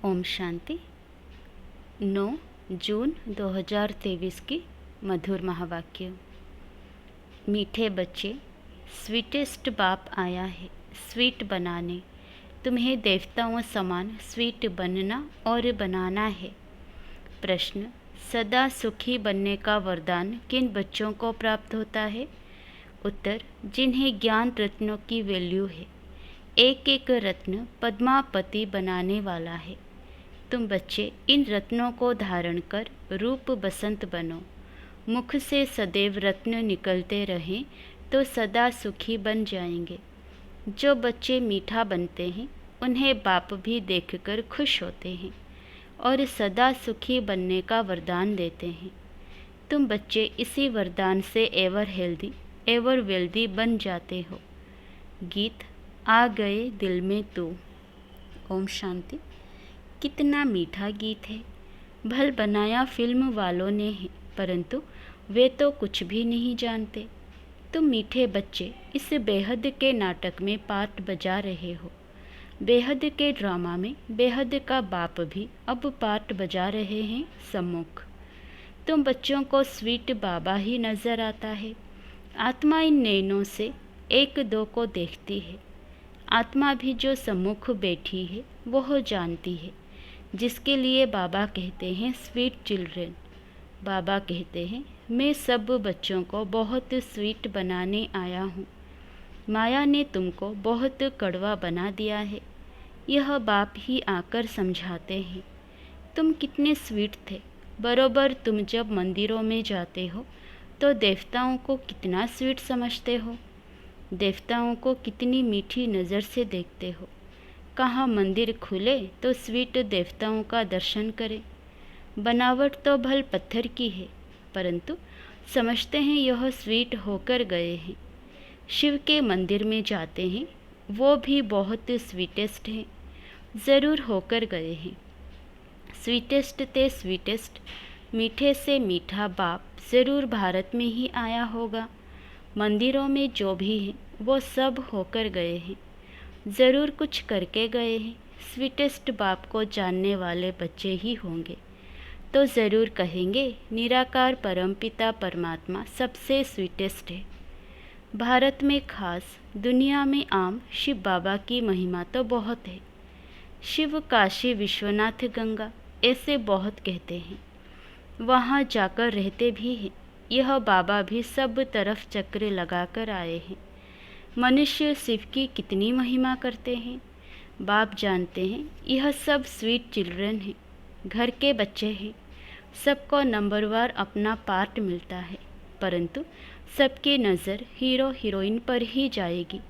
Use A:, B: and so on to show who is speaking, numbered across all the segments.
A: ओम शांति। 9 जून 2023 की मधुर महावाक्य। मीठे बच्चे, स्वीटेस्ट बाप आया है स्वीट बनाने। तुम्हें देवताओं समान स्वीट बनना और बनाना है। प्रश्न: सदा सुखी बनने का वरदान किन बच्चों को प्राप्त होता है? उत्तर: जिन्हें ज्ञान रत्नों की वैल्यू है। एक एक रत्न पद्मापति बनाने वाला है। तुम बच्चे इन रत्नों को धारण कर रूप बसंत बनो। मुख से सदैव रत्न निकलते रहें तो सदा सुखी बन जाएंगे। जो बच्चे मीठा बनते हैं उन्हें बाप भी देखकर खुश होते हैं और सदा सुखी बनने का वरदान देते हैं। तुम बच्चे इसी वरदान से एवर हेल्दी एवर वेल्दी बन जाते हो। गीत आ गए दिल में तू। ओम शांति। कितना मीठा गीत है। भल बनाया फिल्म वालों ने है, परंतु वे तो कुछ भी नहीं जानते। तुम मीठे बच्चे इस बेहद के नाटक में पार्ट बजा रहे हो। बेहद के ड्रामा में बेहद का बाप भी अब पार्ट बजा रहे हैं सम्मुख। तुम बच्चों को स्वीट बाबा ही नज़र आता है। आत्मा इन नैनों से एक दो को देखती है। आत्मा भी जो सम्मुख बैठी है वह जानती है, जिसके लिए बाबा कहते हैं स्वीट चिल्ड्रेन। बाबा कहते हैं मैं सब बच्चों को बहुत स्वीट बनाने आया हूँ। माया ने तुमको बहुत कड़वा बना दिया है। यह बाप ही आकर समझाते हैं। तुम कितने स्वीट थे। बरोबर तुम जब मंदिरों में जाते हो तो देवताओं को कितना स्वीट समझते हो। देवताओं को कितनी मीठी नज़र से देखते हो। कहाँ मंदिर खुले तो स्वीट देवताओं का दर्शन करें। बनावट तो भल पत्थर की है, परंतु समझते हैं यह स्वीट होकर गए हैं। शिव के मंदिर में जाते हैं, वो भी बहुत स्वीटेस्ट हैं, ज़रूर होकर गए हैं। स्वीटेस्ट ते स्वीटेस्ट, मीठे से मीठा बाप ज़रूर भारत में ही आया होगा। मंदिरों में जो भी हैं वो सब होकर गए हैं, ज़रूर कुछ करके गए हैं। स्वीटेस्ट बाप को जानने वाले बच्चे ही होंगे तो ज़रूर कहेंगे निराकार परमपिता परमात्मा सबसे स्वीटेस्ट है। भारत में खास, दुनिया में आम शिव बाबा की महिमा तो बहुत है। शिव काशी विश्वनाथ गंगा ऐसे बहुत कहते हैं। वहाँ जाकर रहते भी हैं। यह बाबा भी सब तरफ चक्र लगाकर आए हैं। मनुष्य शिव की कितनी महिमा करते हैं। बाप जानते हैं यह सब स्वीट चिल्ड्रन हैं, घर के बच्चे हैं। सबको नंबरवार अपना पार्ट मिलता है, परंतु सबकी नज़र हीरो हीरोइन पर ही जाएगी।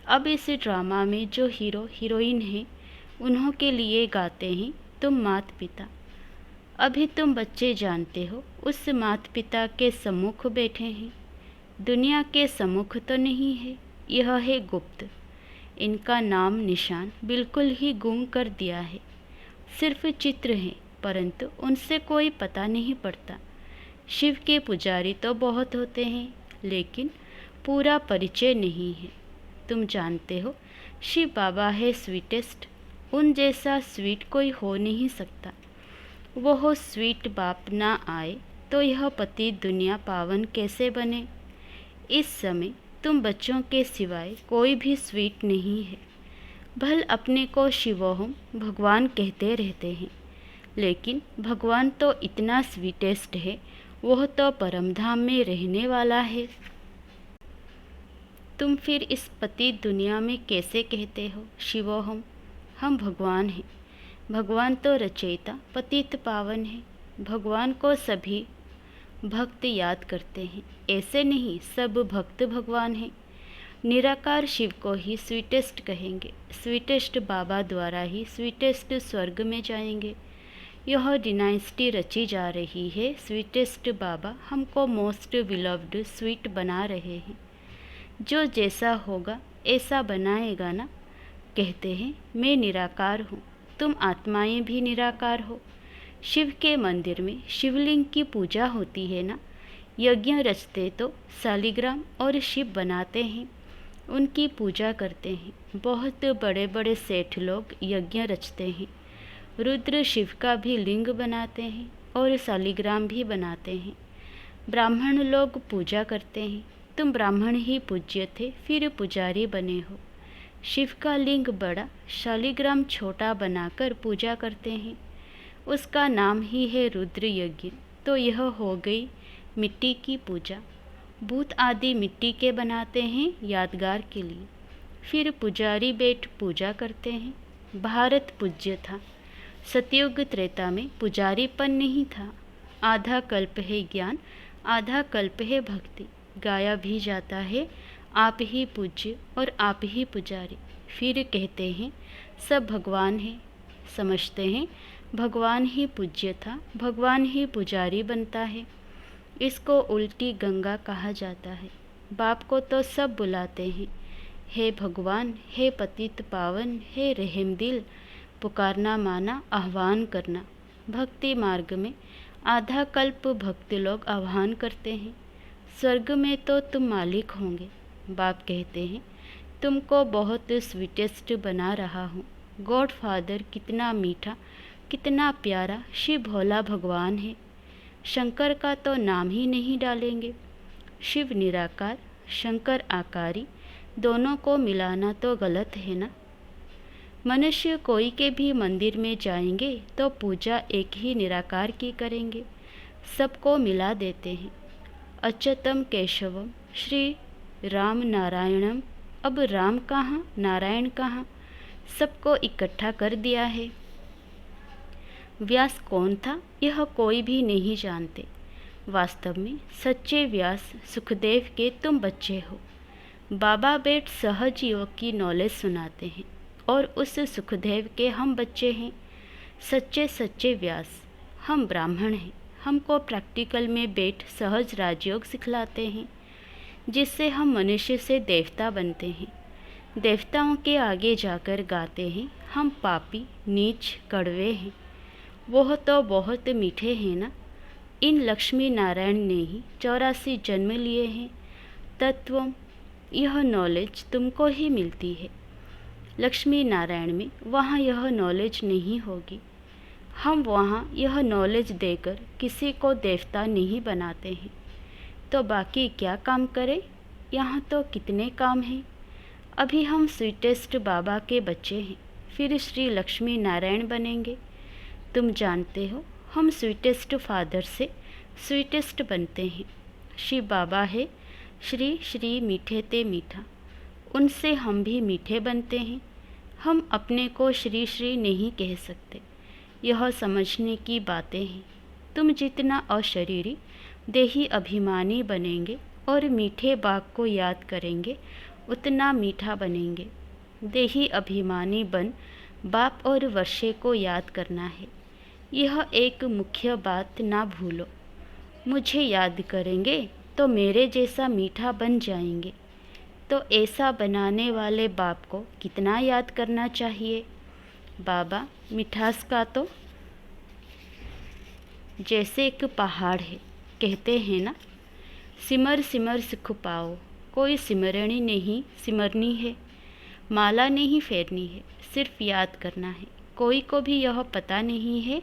A: अब इस ड्रामा में जो हीरो हीरोइन हैं उन्हों के लिए गाते हैं तुम माता पिता। अभी तुम बच्चे जानते हो उस माता पिता के सम्मुख बैठे हैं। दुनिया के सम्मुख तो नहीं है, यह है गुप्त। इनका नाम निशान बिल्कुल ही गुम कर दिया है। सिर्फ चित्र हैं, परंतु उनसे कोई पता नहीं पड़ता। शिव के पुजारी तो बहुत होते हैं, लेकिन पूरा परिचय नहीं है। तुम जानते हो शिव बाबा है स्वीटेस्ट। उन जैसा स्वीट कोई हो नहीं सकता। वह स्वीट बाप ना आए तो यह पति दुनिया पावन कैसे बने। इस समय तुम बच्चों के सिवाय कोई भी स्वीट नहीं है। भल अपने को शिवोहम भगवान कहते रहते हैं, लेकिन भगवान तो इतना स्वीटेस्ट है, वह तो परमधाम में रहने वाला है। तुम फिर इस पति दुनिया में कैसे कहते हो शिवोहम? हम भगवान हैं। भगवान तो रचयिता पतित पावन है। भगवान को सभी भक्त याद करते हैं, ऐसे नहीं सब भक्त भगवान हैं। निराकार शिव को ही स्वीटेस्ट कहेंगे। स्वीटेस्ट बाबा द्वारा ही स्वीटेस्ट स्वर्ग में जाएंगे। यह डिनाइस्टी रची जा रही है। स्वीटेस्ट बाबा हमको मोस्ट विलव्ड स्वीट बना रहे हैं। जो जैसा होगा ऐसा बनाएगा ना। कहते हैं मैं निराकार हूँ, तुम आत्माएं भी निराकार हो। शिव के मंदिर में शिवलिंग की पूजा होती है ना। यज्ञ रचते तो शालिग्राम और शिव बनाते हैं, उनकी पूजा करते हैं। बहुत बड़े बड़े सेठ लोग यज्ञ रचते हैं, रुद्र शिव का भी लिंग बनाते हैं और शालिग्राम भी बनाते हैं। ब्राह्मण लोग पूजा करते हैं। तुम ब्राह्मण ही पूज्य थे, फिर पुजारी बने हो। शिव का लिंग बड़ा, शालिग्राम छोटा बनाकर पूजा करते हैं। उसका नाम ही है रुद्र यज्ञ। तो यह हो गई मिट्टी की पूजा। भूत आदि मिट्टी के बनाते हैं यादगार के लिए। फिर पुजारी बैठ पूजा करते हैं। भारत पूज्य था। सतयुग त्रेता में पुजारीपन नहीं था। आधा कल्प है ज्ञान, आधा कल्प है भक्ति। गाया भी जाता है आप ही पूज्य और आप ही पुजारी। फिर कहते हैं सब भगवान है। समझते हैं भगवान ही पूज्य था, भगवान ही पुजारी बनता है। इसको उल्टी गंगा कहा जाता है। बाप को तो सब बुलाते हैं, हे भगवान, हे पतित पावन, हे रहम दिल। पुकारना माना, आह्वान करना। भक्ति मार्ग में आधा कल्प भक्त लोग आह्वान करते हैं। स्वर्ग में तो तुम मालिक होंगे। बाप कहते हैं तुमको बहुत स्वीटेस्ट बना रहा हूँ। गॉड फादर कितना मीठा, कितना प्यारा शिव भोला भगवान है। शंकर का तो नाम ही नहीं डालेंगे। शिव निराकार, शंकर आकारी, दोनों को मिलाना तो गलत है ना। मनुष्य कोई के भी मंदिर में जाएंगे तो पूजा एक ही निराकार की करेंगे, सबको मिला देते हैं। अच्युतम केशवम श्री राम नारायणम। अब राम कहाँ, नारायण कहाँ, सबको इकट्ठा कर दिया है। व्यास कौन था यह कोई भी नहीं जानते। वास्तव में सच्चे व्यास सुखदेव के तुम बच्चे हो। बाबा बैठ सहज योग की नॉलेज सुनाते हैं और उस सुखदेव के हम बच्चे हैं। सच्चे सच्चे व्यास। हम ब्राह्मण हैं। हमको प्रैक्टिकल में बैठ सहज राजयोग सिखलाते हैं, जिससे हम मनुष्य से देवता बनते हैं। देवताओं के आगे जाकर गाते हैं हम पापी, नीच, कड़वे हैं। वह तो बहुत मीठे हैं ना। इन लक्ष्मी नारायण ने ही 84 जन्म लिए हैं। तत्व यह नॉलेज तुमको ही मिलती है। लक्ष्मी नारायण में वहाँ यह नॉलेज नहीं होगी। हम वहाँ यह नॉलेज देकर किसी को देवता नहीं बनाते हैं। तो बाकी क्या काम करें? यहाँ तो कितने काम हैं। अभी हम स्वीटेस्ट बाबा के बच्चे हैं, फिर श्री लक्ष्मी नारायण बनेंगे। तुम जानते हो हम स्वीटेस्ट फादर से स्वीटेस्ट बनते हैं। शिव बाबा है श्री श्री मीठे ते मीठा, उनसे हम भी मीठे बनते हैं। हम अपने को श्री श्री नहीं कह सकते। यह समझने की बातें हैं। तुम जितना अशरीरी देही अभिमानी बनेंगे और मीठे बाप को याद करेंगे, उतना मीठा बनेंगे। देही अभिमानी बन बाप और वर्षे को याद करना है। यह एक मुख्य बात ना भूलो। मुझे याद करेंगे तो मेरे जैसा मीठा बन जाएंगे। तो ऐसा बनाने वाले बाप को कितना याद करना चाहिए। बाबा मिठास का तो जैसे एक पहाड़ है। कहते हैं ना, सिमर सिमर सुख पाओ। कोई सिमरनी नहीं सिमरनी है, माला नहीं फेरनी है, सिर्फ याद करना है। कोई को भी यह पता नहीं है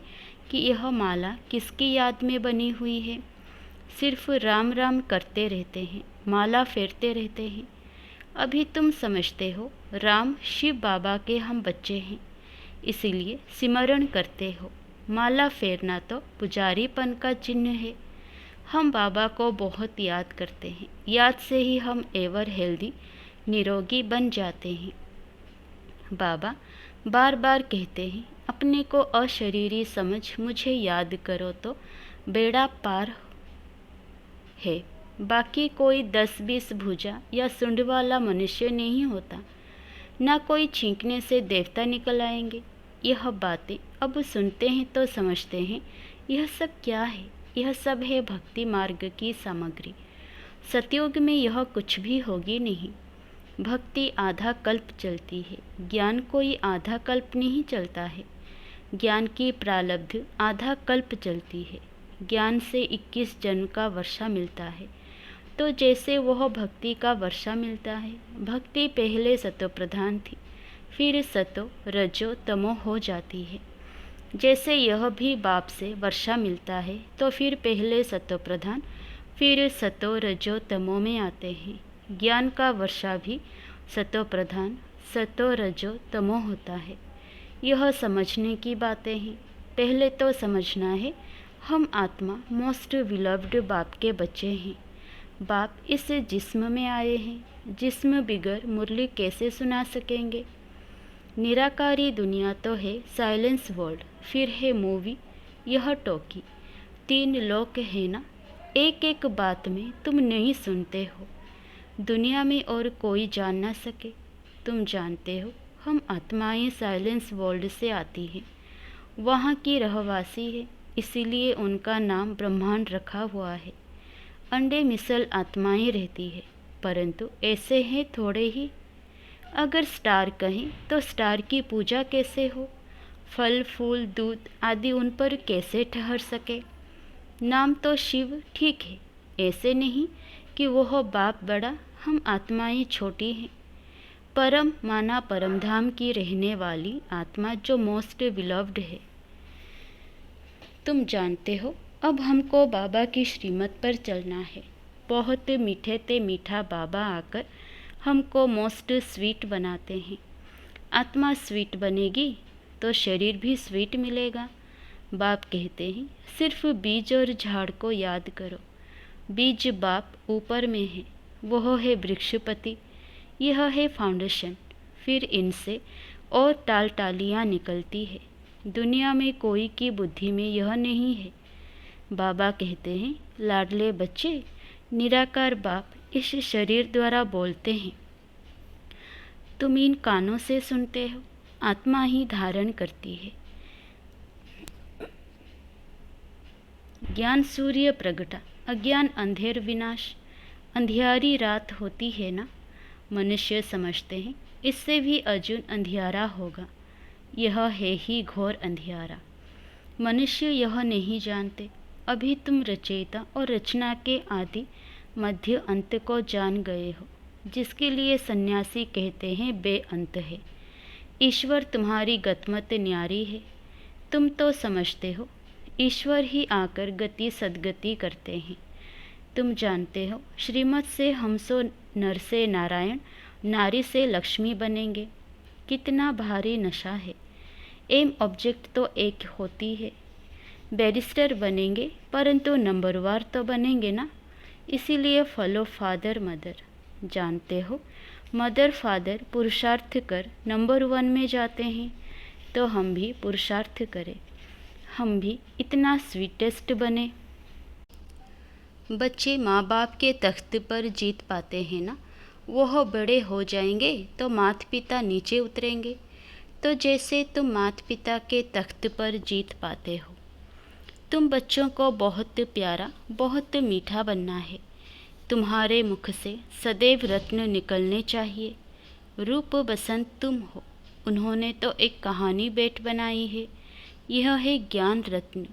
A: कि यह माला किसकी याद में बनी हुई है। सिर्फ राम राम करते रहते हैं, माला फेरते रहते हैं। अभी तुम समझते हो राम शिव बाबा के हम बच्चे हैं, इसीलिए सिमरण करते हो। माला फेरना तो पुजारीपन का चिन्ह है। हम बाबा को बहुत याद करते हैं। याद से ही हम एवर हेल्दी, निरोगी बन जाते हैं। बाबा बार बार कहते हैं अपने को अशरीरी समझ मुझे याद करो तो बेड़ा पार है। बाकी कोई 10-20 भुजा या सुंड वाला मनुष्य नहीं होता। ना कोई छींकने से देवता निकल आएंगे। यह बातें अब सुनते हैं तो समझते हैं यह सब क्या है। यह सब है भक्ति मार्ग की सामग्री। सतयुग में यह कुछ भी होगी नहीं। भक्ति आधा कल्प चलती है, ज्ञान कोई आधा कल्प नहीं चलता है। ज्ञान की प्रारब्ध आधा कल्प चलती है। ज्ञान से 21 जन्म का वर्षा मिलता है। तो जैसे वह भक्ति का वर्षा मिलता है। भक्ति पहले सतो प्रधान थी, फिर सतो रजो तमो हो जाती है। जैसे यह भी बाप से वर्षा मिलता है, तो फिर पहले सतो प्रधान, फिर सतो रजो तमो में आते हैं। ज्ञान का वर्षा भी सतो प्रधान, सतो रजो तमो होता है। यह समझने की बातें हैं। पहले तो समझना है, हम आत्मा मोस्ट विलव्ड बाप के बच्चे हैं। बाप इस जिस्म में आए हैं। जिस्म बिगर मुरली कैसे सुना सकेंगे? निराकारी दुनिया तो है साइलेंस वर्ल्ड, फिर है मूवी, यह टॉकी, 3 लोक है ना। एक एक बात में तुम नहीं सुनते हो। दुनिया में और कोई जान ना सके। तुम जानते हो, हम आत्माएं साइलेंस वर्ल्ड से आती हैं, वहाँ की रहवासी है, इसीलिए उनका नाम ब्रह्मांड रखा हुआ है। अंडे मिसल आत्माएं रहती है, परंतु ऐसे हैं थोड़े ही। अगर स्टार कहें तो स्टार की पूजा कैसे हो? फल फूल दूध आदि उन पर कैसे ठहर सके? नाम तो शिव ठीक है, ऐसे नहीं कि वह बाप बड़ा, हम आत्माएं छोटी हैं। परम माना परमधाम की रहने वाली आत्मा जो मोस्ट बिलव्ड है। तुम जानते हो, अब हमको बाबा की श्रीमत पर चलना है। बहुत मीठे ते मीठा बाबा आकर हमको मोस्ट स्वीट बनाते हैं। आत्मा स्वीट बनेगी तो शरीर भी स्वीट मिलेगा। बाप कहते हैं, सिर्फ बीज और झाड़ को याद करो। बीज बाप ऊपर में है, वह है वृक्षपति, यह है फाउंडेशन। फिर इनसे और टाल टालियाँ निकलती है। दुनिया में कोई की बुद्धि में यह नहीं है। बाबा कहते हैं, लाडले बच्चे, निराकार बाप इस शरीर द्वारा बोलते हैं। तुम इन कानों से सुनते हो, आत्मा ही धारण करती है। ज्ञान सूर्य प्रगटा, अज्ञान अंधेर विनाश। अंधियारी रात होती है ना, मनुष्य समझते हैं इससे भी अर्जुन अंधियारा होगा। यह है ही घोर अंधियारा। मनुष्य यह नहीं जानते। अभी तुम रचयिता और रचना के आदि मध्य अंत को जान गए हो, जिसके लिए सन्यासी कहते हैं बेअंत है। ईश्वर तुम्हारी गतमत न्यारी है। तुम तो समझते हो, ईश्वर ही आकर गति सद्गति करते हैं। तुम जानते हो, श्रीमत से हम सो नर से नारायण, नारी से लक्ष्मी बनेंगे। कितना भारी नशा है। एम ऑब्जेक्ट तो एक होती है। बैरिस्टर बनेंगे, परंतु नंबरवार तो बनेंगे ना। इसीलिए फॉलो फादर मदर। जानते हो, मदर फादर पुरुषार्थ कर नंबर 1 में जाते हैं, तो हम भी पुरुषार्थ करें, हम भी इतना स्वीटेस्ट बने। बच्चे माँ बाप के तख्त पर जीत पाते हैं ना। वह बड़े हो जाएंगे तो माता पिता नीचे उतरेंगे। तो जैसे तुम माता पिता के तख्त पर जीत पाते हो, तुम बच्चों को बहुत प्यारा, बहुत मीठा बनना है। तुम्हारे मुख से सदैव रत्न निकलने चाहिए। रूप बसंत तुम हो। उन्होंने तो एक कहानी बेट बनाई है, यह है ज्ञान रत्न।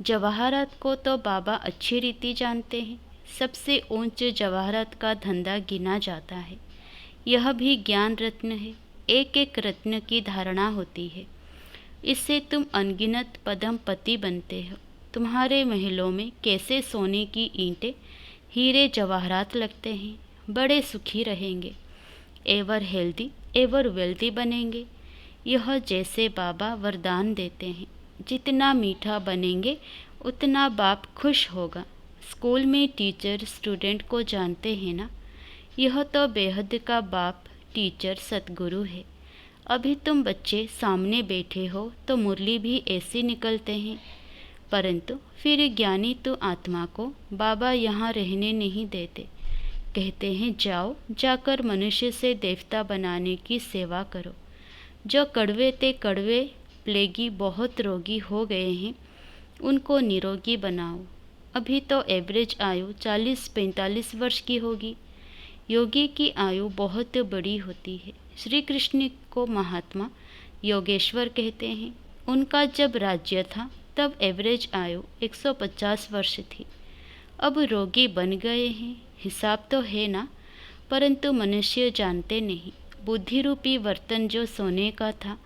A: जवाहरात को तो बाबा अच्छी रीति जानते हैं। सबसे ऊंचे जवाहरात का धंधा गिना जाता है। यह भी ज्ञान रत्न है। एक एक रत्न की धारणा होती है। इससे तुम अनगिनत पदमपति बनते हो। तुम्हारे महलों में कैसे सोने की ईंटें, हीरे जवाहरात लगते हैं। बड़े सुखी रहेंगे। एवर हेल्दी, एवर वेल्दी बनेंगे। यह जैसे बाबा वरदान देते हैं। जितना मीठा बनेंगे उतना बाप खुश होगा। स्कूल में टीचर स्टूडेंट को जानते हैं ना। यह तो बेहद का बाप टीचर सतगुरु है। अभी तुम बच्चे सामने बैठे हो तो मुरली भी ऐसे निकलते हैं, परंतु फिर ज्ञानी तो आत्मा को बाबा यहाँ रहने नहीं देते। कहते हैं, जाओ, जाकर मनुष्य से देवता बनाने की सेवा करो। जो कड़वे ते कड़वे प्लेगी बहुत रोगी हो गए हैं, उनको निरोगी बनाओ। अभी तो एवरेज आयु 40-45 वर्ष की होगी। योगी की आयु बहुत बड़ी होती है। श्री कृष्ण को महात्मा योगेश्वर कहते हैं। उनका जब राज्य था तब एवरेज आयु 150 वर्ष थी। अब रोगी बन गए हैं, हिसाब तो है ना, परंतु मनुष्य जानते नहीं। बुद्धि रूपी बर्तन जो सोने का था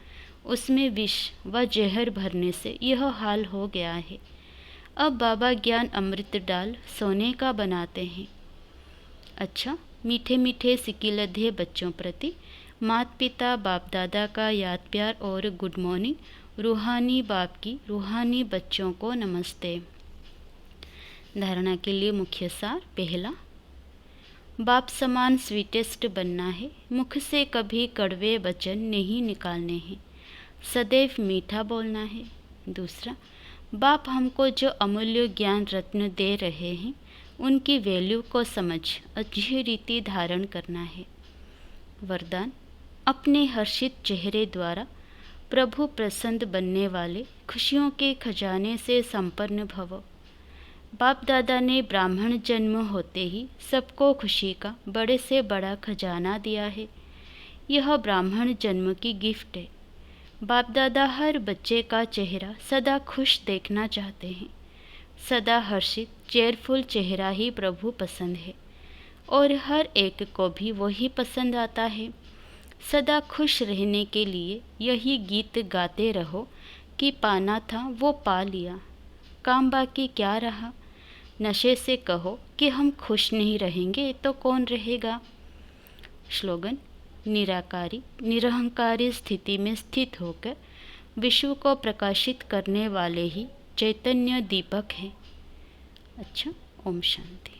A: उसमें विष व जहर भरने से यह हाल हो गया है। अब बाबा ज्ञान अमृत डाल सोने का बनाते हैं। अच्छा, मीठे मीठे सिकिलधे बच्चों प्रति माता पिता बाप दादा का याद प्यार और गुड मॉर्निंग। रूहानी बाप की रूहानी बच्चों को नमस्ते। धारणा के लिए मुख्य सार। पहला, बाप समान स्वीटेस्ट बनना है। मुख से कभी कड़वे वचन नहीं निकालने हैं, सदैव मीठा बोलना है। दूसरा, बाप हमको जो अमूल्य ज्ञान रत्न दे रहे हैं उनकी वैल्यू को समझ अच्छी रीति धारण करना है। वरदान, अपने हर्षित चेहरे द्वारा प्रभु प्रसन्न बनने वाले खुशियों के खजाने से संपन्न भव। बाप दादा ने ब्राह्मण जन्म होते ही सबको खुशी का बड़े से बड़ा खजाना दिया है। यह ब्राह्मण जन्म की गिफ्ट है। बाप दादा हर बच्चे का चेहरा सदा खुश देखना चाहते हैं। सदा हर्षित चेयरफुल चेहरा ही प्रभु पसंद है और हर एक को भी वही पसंद आता है। सदा खुश रहने के लिए यही गीत गाते रहो कि पाना था वो पा लिया, काम बाकी क्या रहा। नशे से कहो कि हम खुश नहीं रहेंगे तो कौन रहेगा। स्लोगन, निराकारी निरहंकारी स्थिति में स्थित होकर विश्व को प्रकाशित करने वाले ही चैतन्य दीपक हैं। अच्छा, ओम शांति।